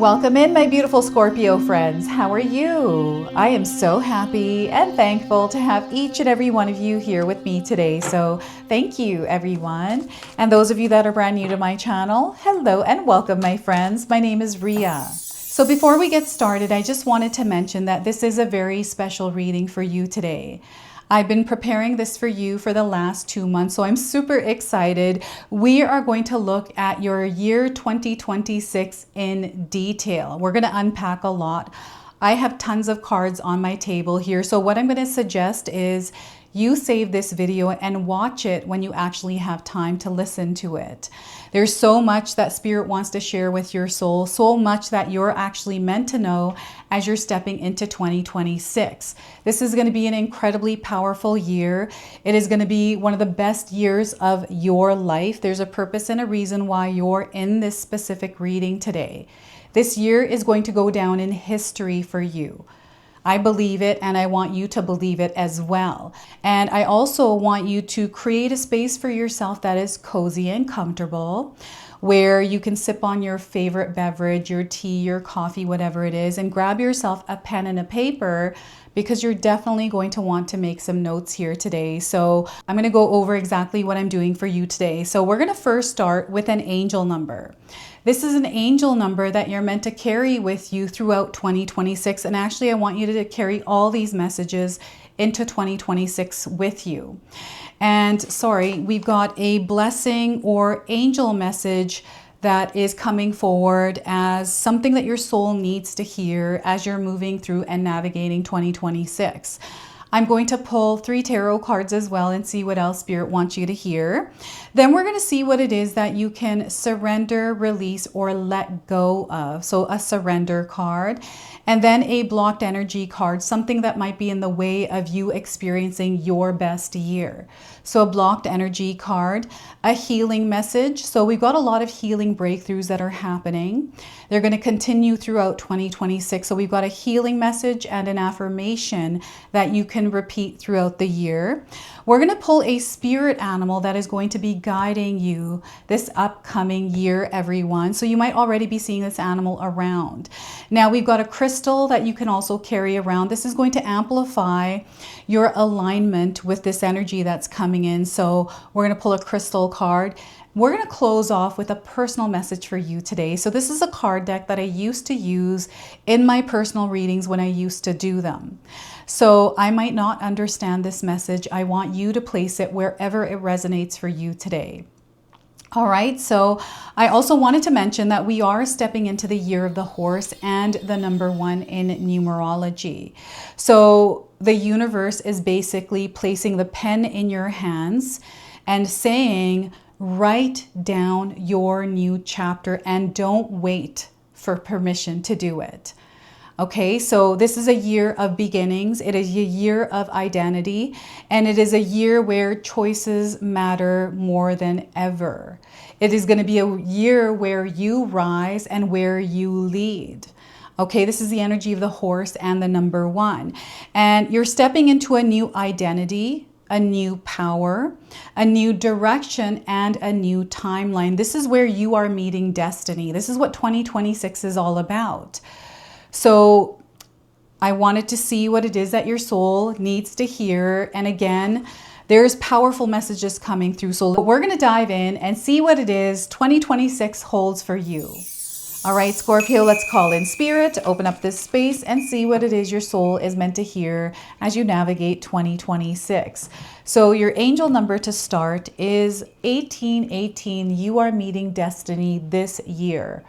Welcome in, my beautiful Scorpio friends. How are you? I am so happy and thankful to have each and every one of you here with me today. So thank you, everyone. And those of you that are brand new to my channel, hello and welcome, my friends. My name is Ria. So before we get started, I just wanted to mention that this is a very special reading for you today. I've been preparing this for you for the last 2 months, so I'm super excited. We are going to look at your year 2026 in detail. We're going to unpack a lot. I have tons of cards on my table here, so what I'm going to suggest is you save this video and watch it when you actually have time to listen to it. There's so much that Spirit wants to share with your soul, so much that you're actually meant to know as you're stepping into 2026. This is going to be an incredibly powerful year. It is going to be one of the best years of your life. There's a purpose and a reason why you're in this specific reading today. This year is going to go down in history for you. I believe it, and I want you to believe it as well. And I also want you to create a space for yourself that is cozy and comfortable, where you can sip on your favorite beverage, your tea, your coffee, whatever it is, and grab yourself a pen and a paper, because you're definitely going to want to make some notes here today. So I'm going to go over exactly what I'm doing for you today. So we're going to first start with an angel number. This is an angel number that you're meant to carry with you throughout 2026. And actually, I want you to carry all these messages into 2026 with you. And sorry, we've got a blessing or angel message that is coming forward as something that your soul needs to hear as you're moving through and navigating 2026. I'm going to pull 3 tarot cards as well and see what else Spirit wants you to hear. Then we're going to see what it is that you can surrender, release, or let go of. So a surrender card. And then a blocked energy card, something that might be in the way of you experiencing your best year. So a blocked energy card, a healing message. So we've got a lot of healing breakthroughs that are happening. They're going to continue throughout 2026. So we've got a healing message and an affirmation that you can repeat throughout the year. We're going to pull a spirit animal that is going to be guiding you this upcoming year, everyone. So you might already be seeing this animal around. Now we've got a crystal that you can also carry around. This is going to amplify your alignment with this energy that's coming in. So we're going to pull a crystal card. We're going to close off with a personal message for you today. So this is a card deck that I used to use in my personal readings when I used to do them. So I might not understand this message. I want you to place it wherever it resonates for you today. All right, so I also wanted to mention that we are stepping into the year of the horse and the number 1 in numerology. So the universe is basically placing the pen in your hands and saying, write down your new chapter and don't wait for permission to do it. Okay, so this is a year of beginnings. It is a year of identity, and it is a year where choices matter more than ever. It is going to be a year where you rise and where you lead. Okay, this is the energy of the horse and the number 1. And you're stepping into a new identity, a new power, a new direction, and a new timeline. This is where you are meeting destiny. This is what 2026 is all about. So I wanted to see what it is that your soul needs to hear. And again, there's powerful messages coming through. So we're going to dive in and see what it is 2026 holds for you. All right, Scorpio, let's call in Spirit to open up this space and see what it is your soul is meant to hear as you navigate 2026. So your angel number to start is 1818. You are meeting destiny this year.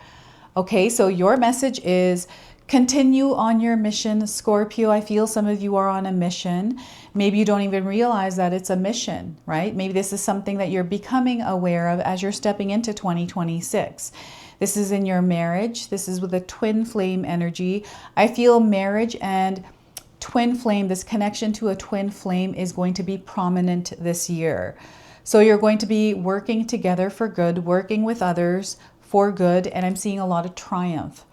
Okay, so your message is continue on your mission, Scorpio. I feel some of you are on a mission. Maybe you don't even realize that it's a mission, right? Maybe this is something that you're becoming aware of as you're stepping into 2026. This is in your marriage. This is with a twin flame energy. I feel marriage and twin flame, this connection to a twin flame is going to be prominent this year. So you're going to be working together for good, working with others for good, and I'm seeing a lot of triumph.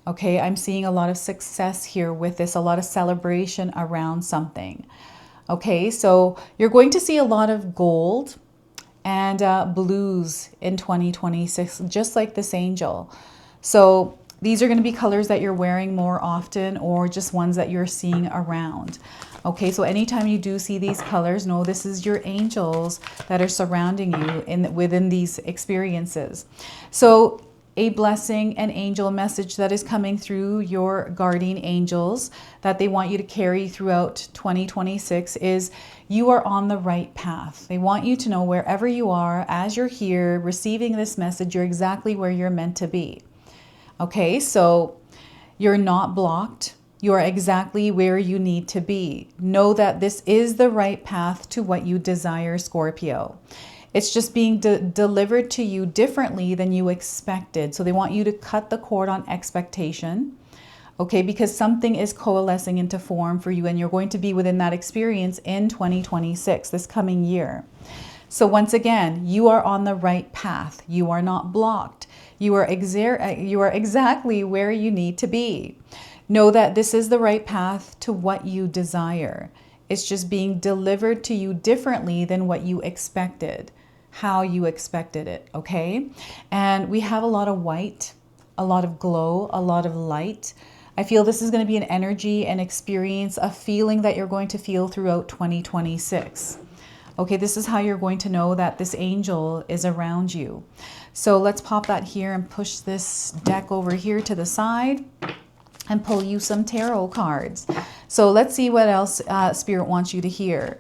Okay, I'm seeing a lot of success here with this, a lot of celebration around something. Okay, so you're going to see a lot of gold and blues in 2026, just like this angel. So these are going to be colors that you're wearing more often, or just ones that you're seeing around. Okay, so anytime you do see these colors, know this is your angels that are surrounding you within these experiences. So a blessing, an angel message that is coming through your guardian angels that they want you to carry throughout 2026 is you are on the right path. They want you to know wherever you are, as you're here receiving this message, you're exactly where you're meant to be. Okay, so you're not blocked. You are exactly where you need to be. Know that this is the right path to what you desire, Scorpio. It's just being delivered to you differently than you expected. So they want you to cut the cord on expectation, okay? Because something is coalescing into form for you, and you're going to be within that experience in 2026, this coming year. So once again, you are on the right path. You are not blocked. You are exactly where you need to be. Know that this is the right path to what you desire. It's just being delivered to you differently than what you expected, how you expected it, okay? And we have a lot of white, a lot of glow, a lot of light. I feel this is going to be an energy, an experience, a feeling that you're going to feel throughout 2026. Okay, this is how you're going to know that this angel is around you. So let's pop that here and push this deck over here to the side and pull you some tarot cards. So let's see what else Spirit wants you to hear.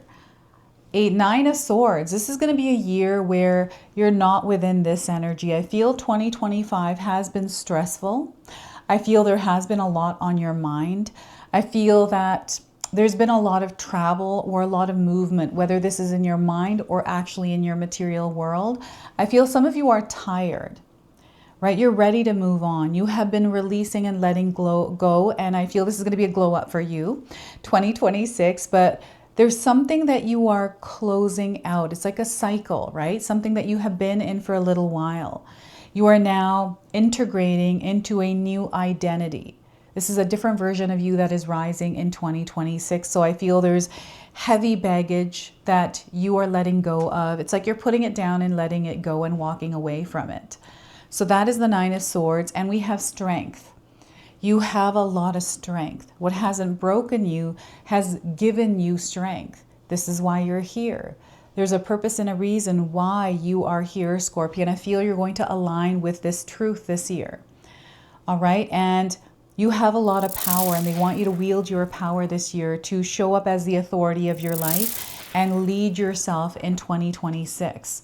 A Nine of Swords. This is going to be a year where you're not within this energy. I feel 2025 has been stressful. I feel there has been a lot on your mind. I feel that there's been a lot of travel or a lot of movement, whether this is in your mind or actually in your material world. I feel some of you are tired, right? You're ready to move on. You have been releasing and letting go. And I feel this is going to be a glow up for you, 2026. But there's something that you are closing out. It's like a cycle, right? Something that you have been in for a little while. You are now integrating into a new identity. This is a different version of you that is rising in 2026. So I feel there's heavy baggage that you are letting go of. It's like you're putting it down and letting it go and walking away from it. So that is the Nine of Swords. And we have strength. You have a lot of strength. What hasn't broken you has given you strength. This is why you're here. There's a purpose and a reason why you are here, Scorpio. And I feel you're going to align with this truth this year. All right. And you have a lot of power, and they want you to wield your power this year to show up as the authority of your life and lead yourself in 2026.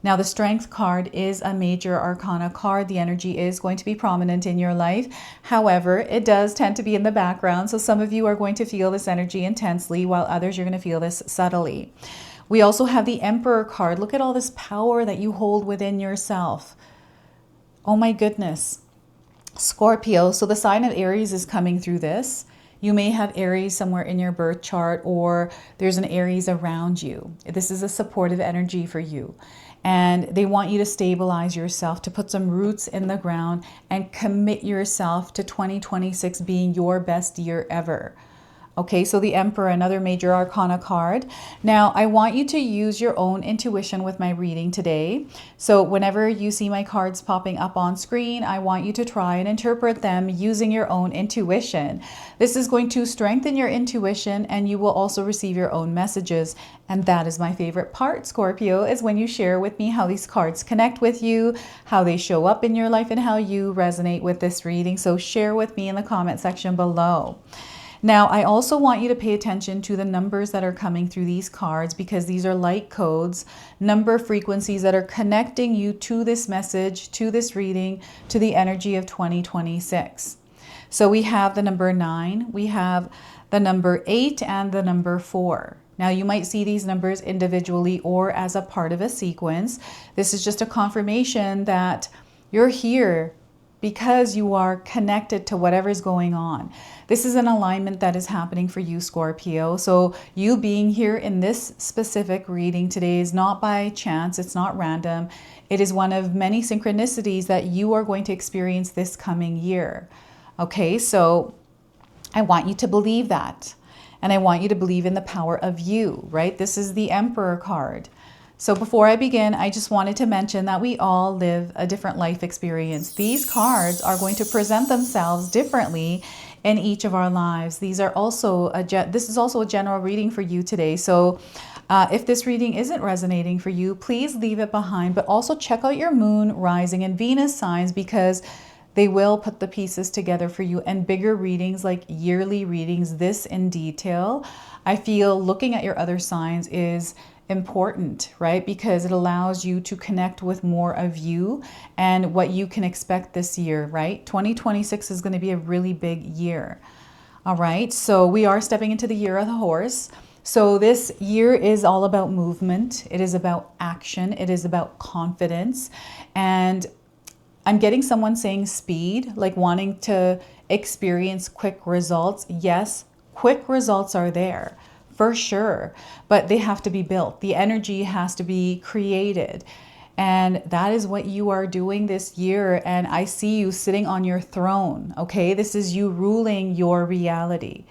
Now, the Strength card is a major arcana card. The energy is going to be prominent in your life. However, it does tend to be in the background. So some of you are going to feel this energy intensely, while others you're going to feel this subtly. We also have the Emperor card. Look at all this power that you hold within yourself. Oh my goodness. Scorpio, so the sign of Aries is coming through this. You may have Aries somewhere in your birth chart, or there's an Aries around you. This is a supportive energy for you. And they want you to stabilize yourself, to put some roots in the ground and commit yourself to 2026 being your best year ever. Okay, so the Emperor, another major arcana card. Now, I want you to use your own intuition with my reading today. So whenever you see my cards popping up on screen, I want you to try and interpret them using your own intuition. This is going to strengthen your intuition, and you will also receive your own messages. And that is my favorite part, Scorpio, is when you share with me how these cards connect with you, how they show up in your life, and how you resonate with this reading. So share with me in the comment section below. Now, I also want you to pay attention to the numbers that are coming through these cards, because these are light codes, number frequencies that are connecting you to this message, to this reading, to the energy of 2026. So we have the number 9, we have the number 8, and the number 4. Now, you might see these numbers individually or as a part of a sequence. This is just a confirmation that you're here because you are connected to whatever's going on. This is an alignment that is happening for you, Scorpio. So you being here in this specific reading today is not by chance. It's not random. It is one of many synchronicities that you are going to experience this coming year. Okay, so I want you to believe that. And I want you to believe in the power of you, right? This is the Emperor card. So before I begin, I just wanted to mention that we all live a different life experience. These cards are going to present themselves differently in each of our lives. These are also this is also a general reading for you today. So if this reading isn't resonating for you, please leave it behind, but also check out your moon, rising, and Venus signs, because they will put the pieces together for you. And bigger readings, like yearly readings, this in detail, I feel looking at your other signs is important, right? Because it allows you to connect with more of you and what you can expect this year, right? 2026 is going to be a really big year. All right. So we are stepping into the year of the horse. So this year is all about movement. It is about action. It is about confidence. And I'm getting someone saying speed, like wanting to experience quick results. Yes, quick results are there for sure, but they have to be built. The energy has to be created. And that is what you are doing this year. And I see you sitting on your throne. Okay, this is you ruling your reality.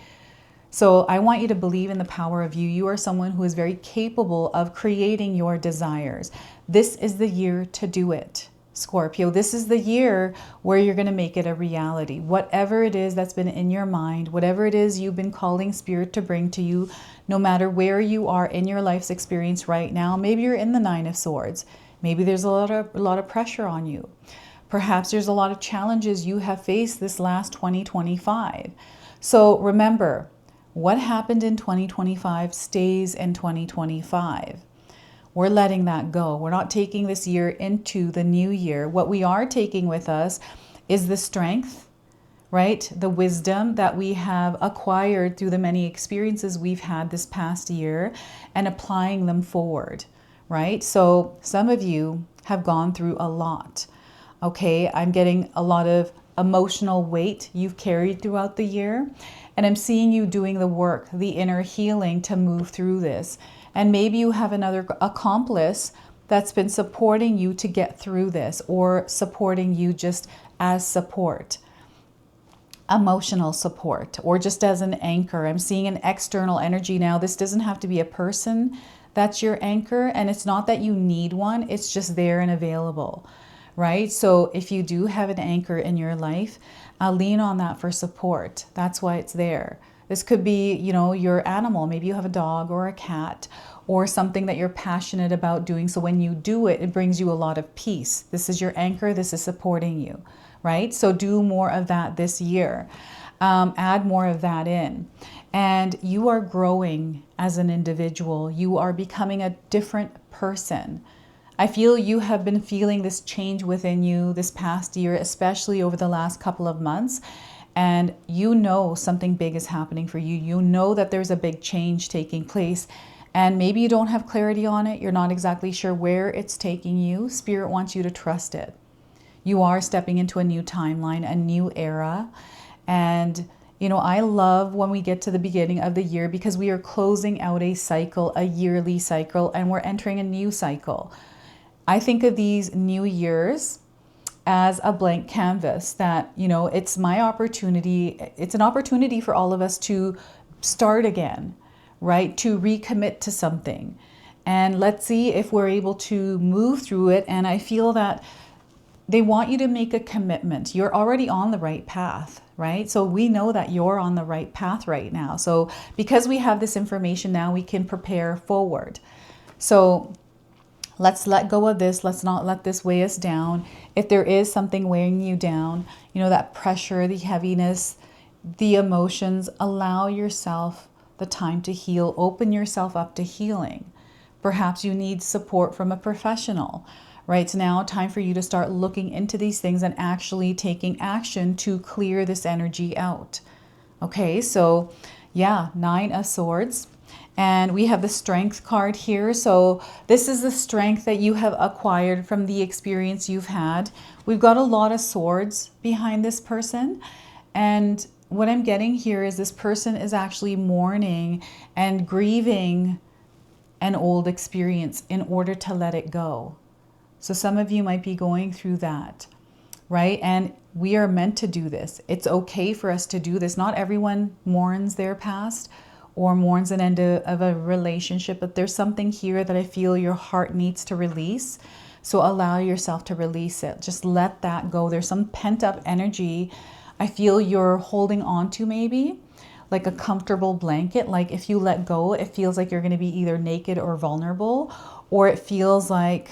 So I want you to believe in the power of you. You are someone who is very capable of creating your desires. This is the year to do it, Scorpio. This is the year where you're going to make it a reality. Whatever it is that's been in your mind, whatever it is you've been calling spirit to bring to you, no matter where you are in your life's experience right now. Maybe you're in the Nine of Swords. Maybe there's a lot of pressure on you. Perhaps there's a lot of challenges you have faced this last 2025. So remember, what happened in 2025 stays in 2025. We're letting that go. We're not taking this year into the new year. What we are taking with us is the strength, right? The wisdom that we have acquired through the many experiences we've had this past year, and applying them forward, right? So some of you have gone through a lot. Okay, I'm getting a lot of emotional weight you've carried throughout the year. And I'm seeing you doing the work, the inner healing to move through this. And maybe you have another accomplice that's been supporting you to get through this, or supporting you just as support, emotional support, or just as an anchor. I'm seeing an external energy now. This doesn't have to be a person that's your anchor. And it's not that you need one. It's just there and available, right? So if you do have an anchor in your life, lean on that for support. That's why it's there. This could be, your animal. Maybe you have a dog or a cat or something that you're passionate about doing. So when you do it, it brings you a lot of peace. This is your anchor. This is supporting you, right? So do more of that this year. Add more of that in. And you are growing as an individual. You are becoming a different person. I feel you have been feeling this change within you this past year, especially over the last couple of months. And you know something big is happening for you. You know that there's a big change taking place. And maybe you don't have clarity on it. You're not exactly sure where it's taking you. Spirit wants you to trust it. You are stepping into a new timeline, a new era. And I love when we get to the beginning of the year, because we are closing out a cycle, a yearly cycle, and we're entering a new cycle. I think of these new years as a blank canvas that, it's my opportunity. It's an opportunity for all of us to start again, right? To recommit to something. And let's see if we're able to move through it. And I feel that they want you to make a commitment. You're already on the right path, right? So we know that you're on the right path right now. So because we have this information now, we can prepare forward. So let's let go of this. Let's not let this weigh us down. If there is something weighing you down, that pressure, the heaviness, the emotions, allow yourself the time to heal. Open yourself up to healing. Perhaps you need support from a professional, right? It's now time for you to start looking into these things and actually taking action to clear this energy out. Okay, so yeah, Nine of Swords. And we have the Strength card here. So this is the strength that you have acquired from the experience you've had. We've got a lot of swords behind this person. And what I'm getting here is this person is actually mourning and grieving an old experience in order to let it go. So some of you might be going through that, right? And we are meant to do this. It's okay for us to do this. Not everyone mourns their past or mourns an end of a relationship, but there's something here that I feel your heart needs to release. So allow yourself to release it. Just let that go. There's some pent up energy I feel you're holding on to, maybe like a comfortable blanket. Like if you let go, it feels like you're going to be either naked or vulnerable, or it feels like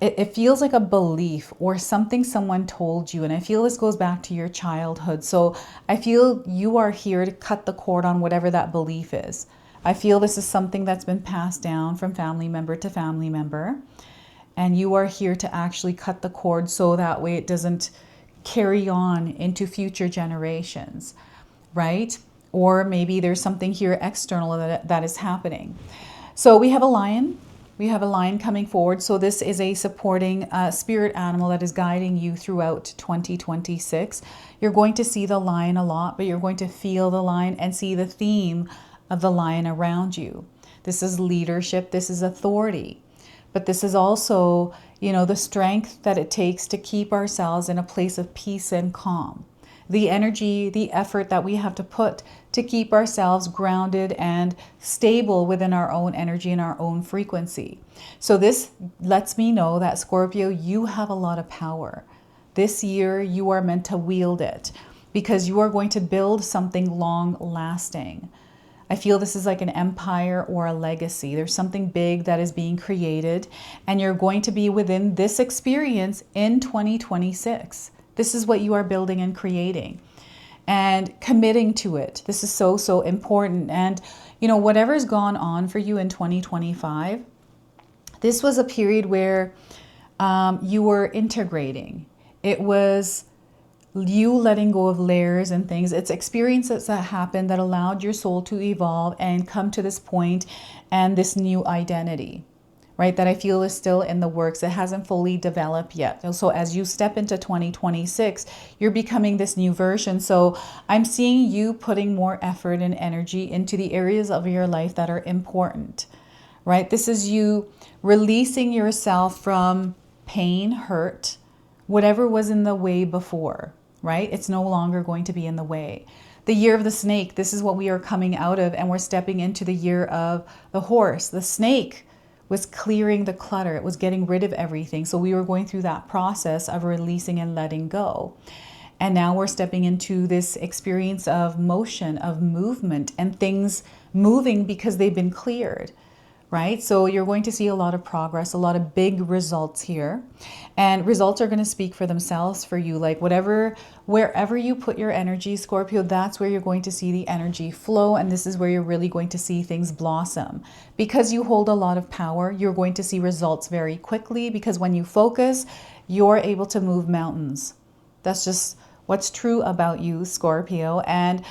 a belief or something someone told you. And I feel this goes back to your childhood. So I feel you are here to cut the cord on whatever that belief is. I feel this is something that's been passed down from family member to family member. And you are here to actually cut the cord so that way it doesn't carry on into future generations, right? Or maybe there's something here external that is happening. So we have a lion. We have a lion coming forward. So this is a supporting spirit animal that is guiding you throughout 2026. You're going to see the lion a lot, but you're going to feel the lion and see the theme of the lion around you. This is leadership. This is authority. But this is also, the strength that it takes to keep ourselves in a place of peace and calm. The energy, the effort that we have to put to keep ourselves grounded and stable within our own energy and our own frequency. So this lets me know that, Scorpio, you have a lot of power. This year, you are meant to wield it because you are going to build something long lasting. I feel this is like an empire or a legacy. There's something big that is being created, and you're going to be within this experience in 2026. This is what you are building and creating and committing to it. This is so, so important. And, whatever's gone on for you in 2025, this was a period where you were integrating. It was you letting go of layers and things. It's experiences that happened that allowed your soul to evolve and come to this point and this new identity, right? That I feel is still in the works. It hasn't fully developed yet. So as you step into 2026, you're becoming this new version. So I'm seeing you putting more effort and energy into the areas of your life that are important, right? This is you releasing yourself from pain, hurt, whatever was in the way before, right? It's no longer going to be in the way. The year of the snake, this is what we are coming out of, and we're stepping into the year of the horse. The snake was clearing the clutter. It was getting rid of everything. So we were going through that process of releasing and letting go. And now we're stepping into this experience of motion, of movement, and things moving because they've been cleared, right? So you're going to see a lot of progress, a lot of big results here. And results are going to speak for themselves for you. Like wherever you put your energy, Scorpio, that's where you're going to see the energy flow. And this is where you're really going to see things blossom. Because you hold a lot of power, you're going to see results very quickly, because when you focus, you're able to move mountains. That's just what's true about you, Scorpio. And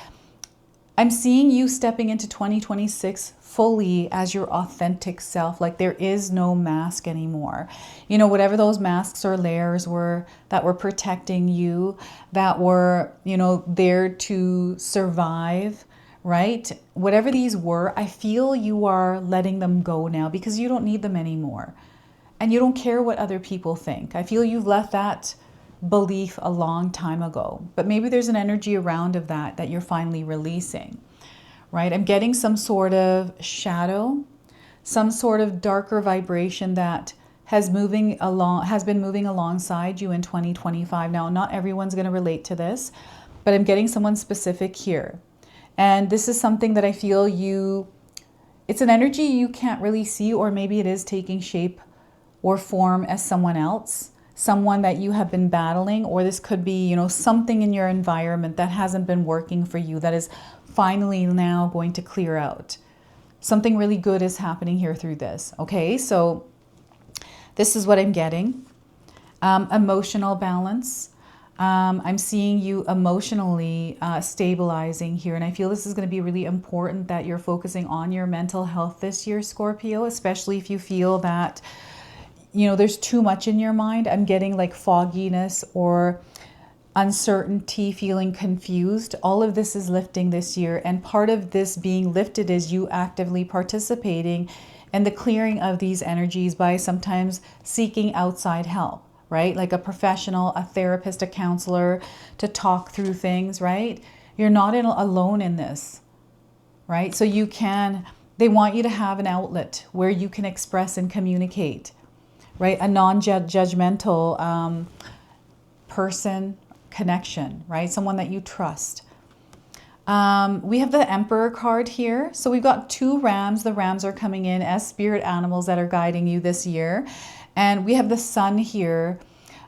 I'm seeing you stepping into 2026 fully as your authentic self. Like there is no mask anymore. Whatever those masks or layers were that were protecting you, that were, there to survive, right? Whatever these were, I feel you are letting them go now because you don't need them anymore. And you don't care what other people think. I feel you've left that belief a long time ago, but maybe there's an energy around of that you're finally releasing, right? I'm getting some sort of shadow, some sort of darker vibration that has been moving alongside you in 2025. Now, not everyone's going to relate to this, but I'm getting someone specific here. And this is something that I feel it's an energy you can't really see, or maybe it is taking shape or form as someone else. Someone that you have been battling, or this could be, something in your environment that hasn't been working for you that is finally now going to clear out. Something really good is happening here through this. Okay, so this is what I'm getting. Emotional balance. I'm seeing you emotionally stabilizing here. And I feel this is going to be really important that you're focusing on your mental health this year, Scorpio, especially if you feel that there's too much in your mind. I'm getting like fogginess or uncertainty, feeling confused. All of this is lifting this year. And part of this being lifted is you actively participating in the clearing of these energies by sometimes seeking outside help, right? Like a professional, a therapist, a counselor to talk through things, right? You're not alone in this. right? So they want you to have an outlet where you can express and communicate, right? A non-judgmental person connection, right? Someone that you trust. We have the Emperor card here. So we've got 2 rams. The rams are coming in as spirit animals that are guiding you this year. And we have the sun here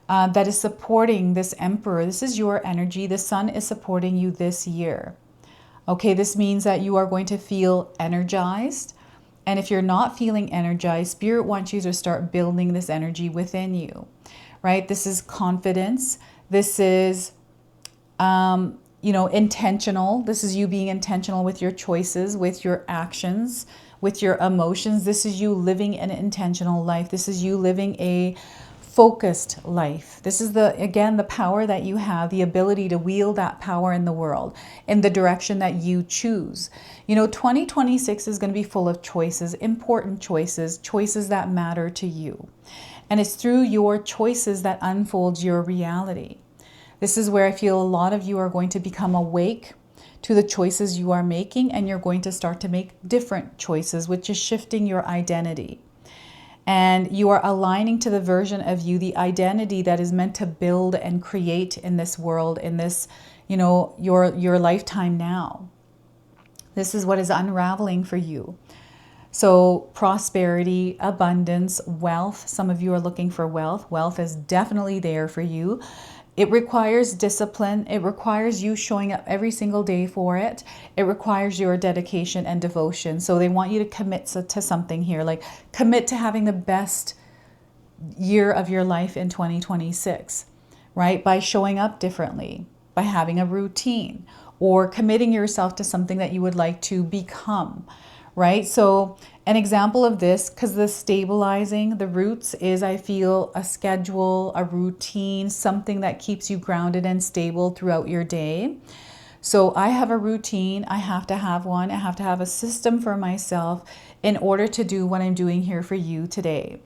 that is supporting this Emperor. This is your energy. The sun is supporting you this year. Okay, this means that you are going to feel energized. And if you're not feeling energized, Spirit wants you to start building this energy within you, right? This is confidence. This is, intentional. This is you being intentional with your choices, with your actions, with your emotions. This is you living an intentional life. This is you living a focused life. This is again, the power that you have, the ability to wield that power in the world in the direction that you choose. 2026 is going to be full of choices, important choices, choices that matter to you. And it's through your choices that unfolds your reality. This is where I feel a lot of you are going to become awake to the choices you are making, and you're going to start to make different choices, which is shifting your identity. And you are aligning to the version of you, the identity that is meant to build and create in this world, in this, your lifetime now. This is what is unraveling for you. So prosperity, abundance, wealth. Some of you are looking for wealth. Wealth is definitely there for you. It requires discipline. It requires you showing up every single day for it. It requires your dedication and devotion. So they want you to commit to something here, like commit to having the best year of your life in 2026, right? By showing up differently, by having a routine, or committing yourself to something that you would like to become, right? So an example of this, because the stabilizing, the roots is, I feel, a schedule, a routine, something that keeps you grounded and stable throughout your day. So I have a routine. I have to have one. I have to have a system for myself in order to do what I'm doing here for you today.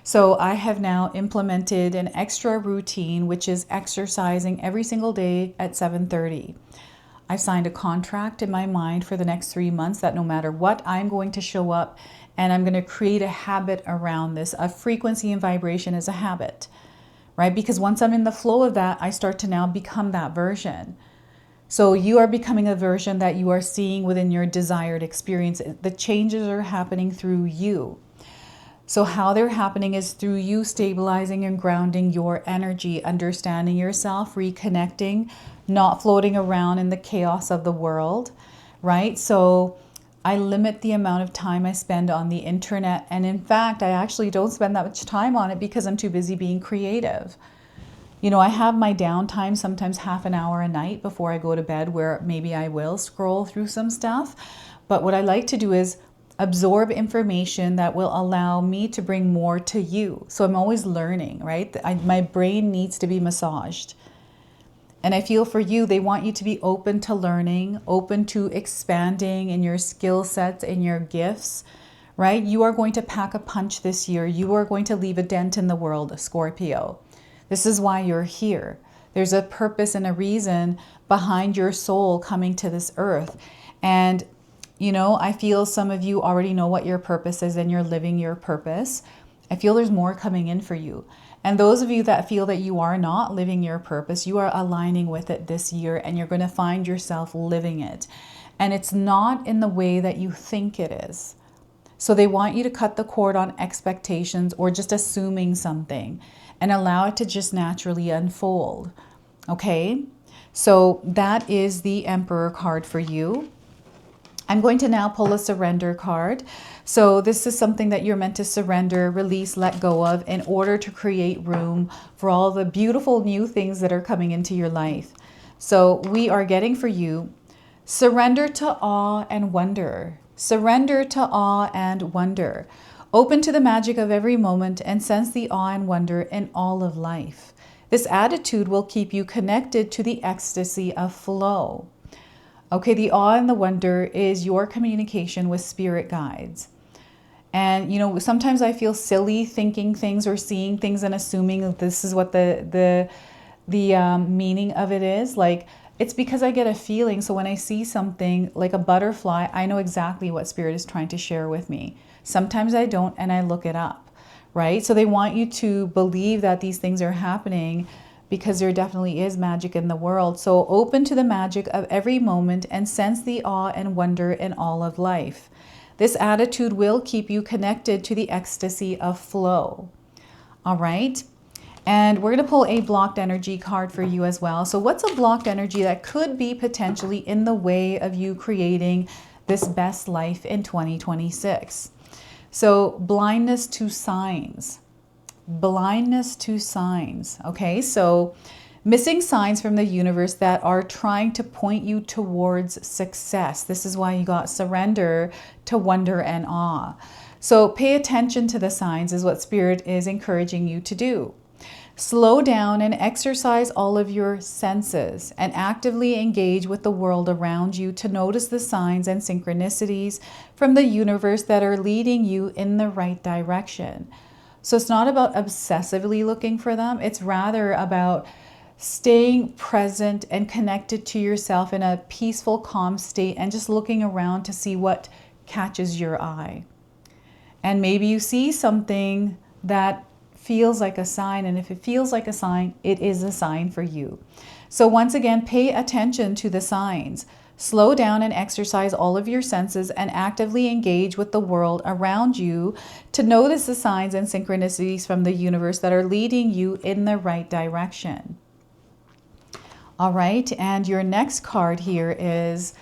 So I have now implemented an extra routine, which is exercising every single day at 7:30. I've signed a contract in my mind for the next 3 months that no matter what, I'm going to show up and I'm going to create a habit around this. A frequency and vibration is a habit, right? Because once I'm in the flow of that, I start to now become that version. So you are becoming a version that you are seeing within your desired experience. The changes are happening through you. So how they're happening is through you stabilizing and grounding your energy, understanding yourself, reconnecting, not floating around in the chaos of the world, right? So I limit the amount of time I spend on the internet. And in fact, I actually don't spend that much time on it because I'm too busy being creative. I have my downtime, sometimes half an hour a night before I go to bed, where maybe I will scroll through some stuff. But what I like to do is absorb information that will allow me to bring more to you. So I'm always learning, right? My brain needs to be massaged. And I feel for you, they want you to be open to learning, open to expanding in your skill sets, in your gifts, right? You are going to pack a punch this year. You are going to leave a dent in the world, Scorpio. This is why you're here. There's a purpose and a reason behind your soul coming to this earth. And I feel some of you already know what your purpose is and you're living your purpose. I feel there's more coming in for you. And those of you that feel that you are not living your purpose, you are aligning with it this year and you're going to find yourself living it. And it's not in the way that you think it is. So they want you to cut the cord on expectations or just assuming something and allow it to just naturally unfold. Okay? So that is the Emperor card for you. I'm going to now pull a surrender card. So this is something that you're meant to surrender, release, let go of in order to create room for all the beautiful new things that are coming into your life. So we are getting for you, surrender to awe and wonder. Surrender to awe and wonder. Open to the magic of every moment and sense the awe and wonder in all of life. This attitude will keep you connected to the ecstasy of flow. Okay, the awe and the wonder is your communication with spirit guides. And, sometimes I feel silly thinking things or seeing things and assuming that this is what the meaning of it is. Like, It's because I get a feeling. So when I see something like a butterfly, I know exactly what Spirit is trying to share with me. Sometimes I don't, and I look it up, right? So they want you to believe that these things are happening because there definitely is magic in the world. So open to the magic of every moment and sense the awe and wonder in all of life. This attitude will keep you connected to the ecstasy of flow. All right. And we're going to pull a blocked energy card for you as well. So what's a blocked energy that could be potentially in the way of you creating this best life in 2026? So blindness to signs. Blindness to signs. Okay, so missing signs from the universe that are trying to point you towards success. This is why you got surrender to wonder and awe. So pay attention to the signs is what Spirit is encouraging you to do. Slow down and exercise all of your senses and actively engage with the world around you to notice the signs and synchronicities from the universe that are leading you in the right direction. So it's not about obsessively looking for them. It's rather about staying present and connected to yourself in a peaceful, calm state and just looking around to see what catches your eye. And maybe you see something that feels like a sign, and if it feels like a sign, it is a sign for you. So once again, pay attention to the signs. Slow down and exercise all of your senses and actively engage with the world around you to notice the signs and synchronicities from the universe that are leading you in the right direction. All right, and your next card here is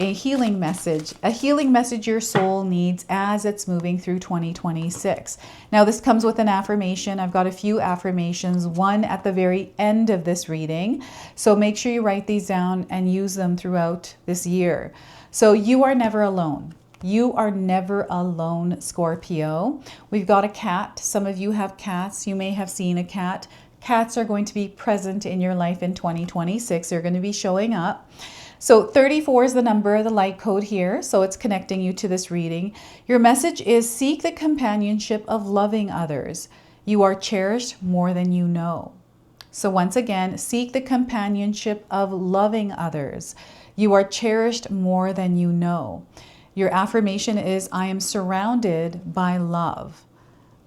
a healing message your soul needs as it's moving through 2026. Now this comes with an affirmation. I've got a few affirmations, one at the very end of this reading. So make sure you write these down and use them throughout this year. So you are never alone. You are never alone, Scorpio. We've got a cat. Some of you have cats. You may have seen a cat. Cats are going to be present in your life in 2026. They're going to be showing up. So 34 is the number of the light code here, so it's connecting you to this reading. Your message is seek the companionship of loving others. You are cherished more than you know. So once again, seek the companionship of loving others. You are cherished more than you know. Your affirmation is, I am surrounded by love.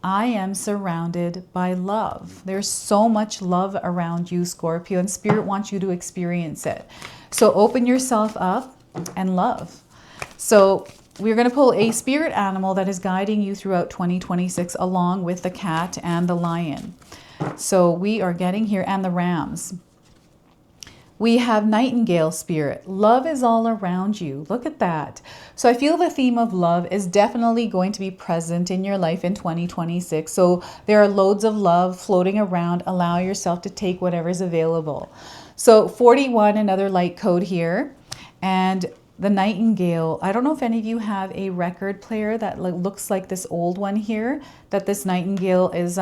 I am surrounded by love. There's so much love around you, Scorpio, and Spirit wants you to experience it. So open yourself up and love. So we're going to pull a spirit animal that is guiding you throughout 2026 along with the cat and the lion. So we are getting here, and the rams. We have Nightingale spirit. Love is all around you. Look at that. So I feel the theme of love is definitely going to be present in your life in 2026. So there are loads of love floating around. Allow yourself to take whatever is available. So 41, another light code here. And the Nightingale, I don't know if any of you have a record player that looks like this old one here that this Nightingale is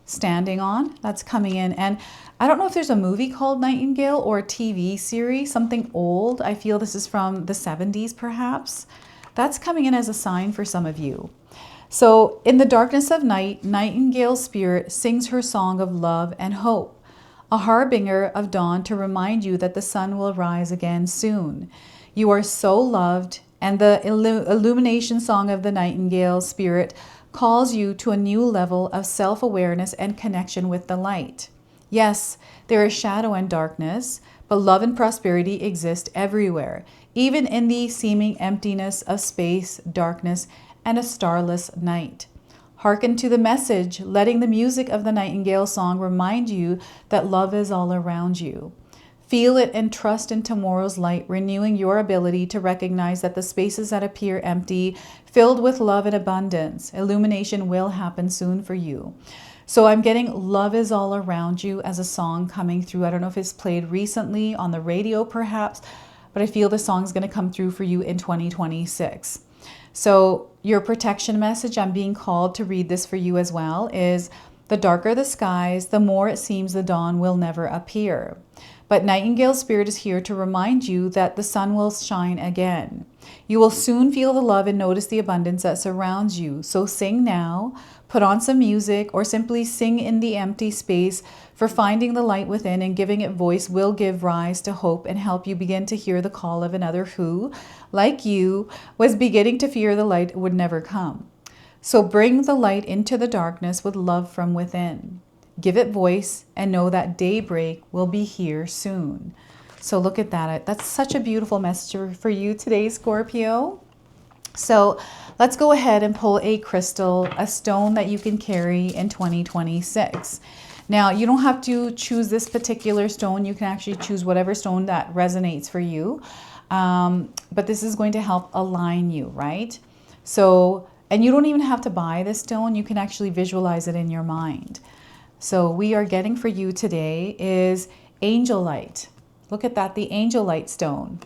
standing on. That's coming in. And I don't know if there's a movie called Nightingale or a TV series, something old. I feel this is from the 70s perhaps. That's coming in as a sign for some of you. So in the darkness of night, Nightingale spirit sings her song of love and hope, a harbinger of dawn to remind you that the sun will rise again soon. You are so loved, and the illumination song of the Nightingale spirit calls you to a new level of self-awareness and connection with the light. Yes, there is shadow and darkness, but love and prosperity exist everywhere, even in the seeming emptiness of space, darkness, and a starless night. Hearken to the message, letting the music of the Nightingale song remind you that love is all around you. Feel it and trust in tomorrow's light, renewing your ability to recognize that the spaces that appear empty, filled with love and abundance, illumination will happen soon for you. So I'm getting love is all around you as a song coming through. I don't know if it's played recently on the radio perhaps, but I feel the song's going to come through for you in 2026. So your protection message, I'm being called to read this for you as well, is the darker the skies, the more it seems the dawn will never appear. But Nightingale Spirit is here to remind you that the sun will shine again. You will soon feel the love and notice the abundance that surrounds you. So sing now, put on some music, or simply sing in the empty space, for finding the light within and giving it voice will give rise to hope and help you begin to hear the call of another who, like you, was beginning to fear the light would never come. So bring the light into the darkness with love from within. Give it voice and know that daybreak will be here soon. So look at that. That's such a beautiful message for you today, Scorpio. So let's go ahead and pull a crystal, a stone that you can carry in 2026. Now, you don't have to choose this particular stone. You can actually choose whatever stone that resonates for you. But this is going to help align you, right? So, and you don't even have to buy this stone. You can actually visualize it in your mind. So we are getting for you today is angel light. Look at that, the angel light stone.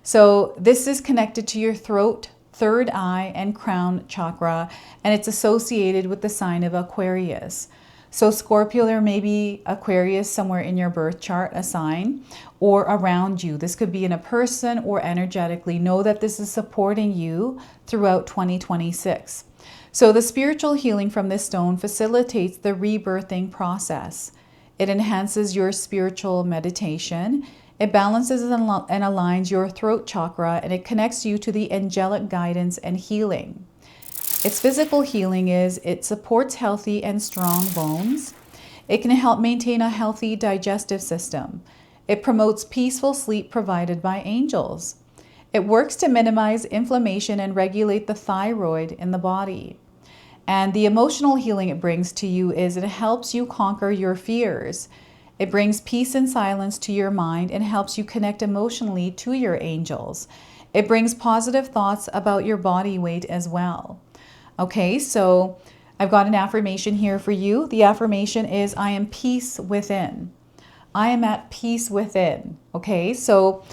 So this is connected to your throat, third eye, and crown chakra, and it's associated with the sign of Aquarius. So Scorpio, there may be Aquarius somewhere in your birth chart, a sign, or around you. This could be in a person or energetically. Know that this is supporting you throughout 2026. So the spiritual healing from this stone facilitates the rebirthing process. It enhances your spiritual meditation. It balances and aligns your throat chakra, and it connects you to the angelic guidance and healing. Its physical healing is it supports healthy and strong bones. It can help maintain a healthy digestive system. It promotes peaceful sleep provided by angels. It works to minimize inflammation and regulate the thyroid in the body. And the emotional healing it brings to you is it helps you conquer your fears. It brings peace and silence to your mind and helps you connect emotionally to your angels. It brings positive thoughts about your body weight as well. Okay, so I've got an affirmation here for you. The affirmation is, I am peace within. I am at peace within. Okay, so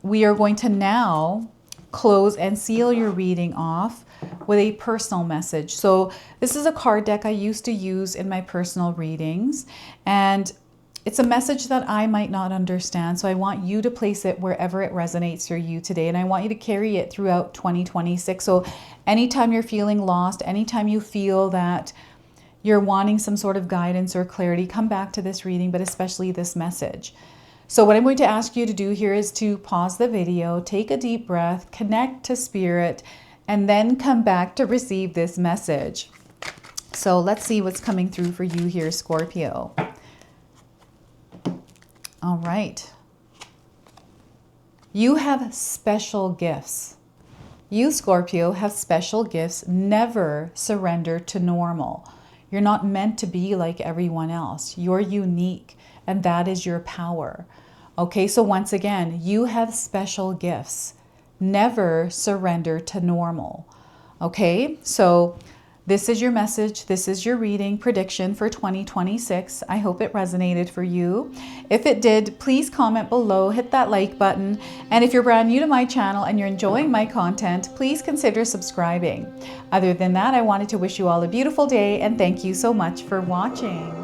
we are going to now close and seal your reading off with a personal message. So this is a card deck I used to use in my personal readings, and it's a message that I might not understand. So I want you to place it wherever it resonates for you today, and I want you to carry it throughout 2026. So anytime you're feeling lost, anytime you feel that you're wanting some sort of guidance or clarity, come back to this reading, but especially this message. So what I'm going to ask you to do here is to pause the video, take a deep breath, connect to spirit, and then come back to receive this message. So let's see what's coming through for you here, Scorpio. All right. You have special gifts. You, Scorpio, have special gifts. Never surrender to normal. You're not meant to be like everyone else. You're unique, and that is your power. Okay, so once again, you have special gifts. Never surrender to normal. Okay, so this is your message. This is your reading prediction for 2026. I hope it resonated for you. If it did, please comment below, hit that like button. And if you're brand new to my channel and you're enjoying my content, please consider subscribing. Other than that, I wanted to wish you all a beautiful day and thank you so much for watching.